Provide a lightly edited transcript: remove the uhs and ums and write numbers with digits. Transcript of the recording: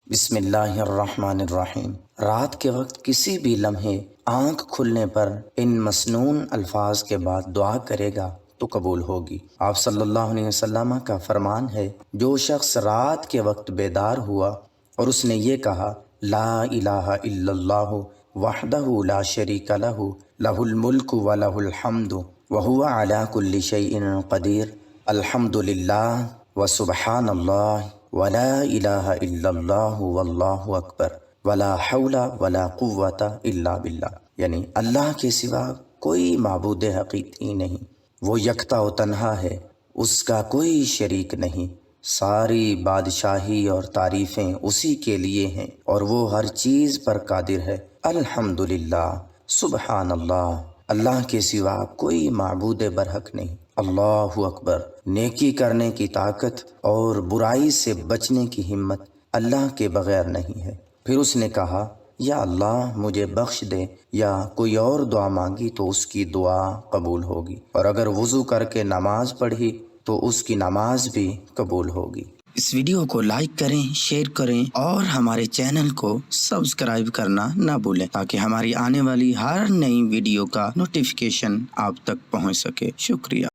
بسم اللہ الرحمن الرحیم۔ رات کے وقت کسی بھی لمحے آنکھ کھلنے پر ان مسنون الفاظ کے بعد دعا کرے گا تو قبول ہوگی۔ آپ صلی اللہ علیہ وسلم کا فرمان ہے، جو شخص رات کے وقت بیدار ہوا اور اس نے یہ کہا لا الہ الا اللہ وحدہ لا شریک لہ لہ الملک ولہ الحمد وہو علی کل شیء قدیر الحمدللہ وسبحان اللہ ولا الہ الا اللہ واللہ اکبر ولا حول ولا قوت الا باللہ، یعنی اللہ کے سوا کوئی معبود حقیقی نہیں، وہ یکتا و تنہا ہے، اس کا کوئی شریک نہیں، ساری بادشاہی اور تعریفیں اسی کے لیے ہیں اور وہ ہر چیز پر قادر ہے۔ الحمدللہ، سبحان اللہ، اللہ کے سوا کوئی معبود برحق نہیں، اللہ اکبر، نیکی کرنے کی طاقت اور برائی سے بچنے کی ہمت اللہ کے بغیر نہیں ہے۔ پھر اس نے کہا یا اللہ مجھے بخش دے، یا کوئی اور دعا مانگی تو اس کی دعا قبول ہوگی، اور اگر وضو کر کے نماز پڑھی تو اس کی نماز بھی قبول ہوگی۔ اس ویڈیو کو لائک کریں، شیئر کریں اور ہمارے چینل کو سبسکرائب کرنا نہ بھولیں تاکہ ہماری آنے والی ہر نئی ویڈیو کا نوٹیفیکیشن آپ تک پہنچ سکے۔ شکریہ۔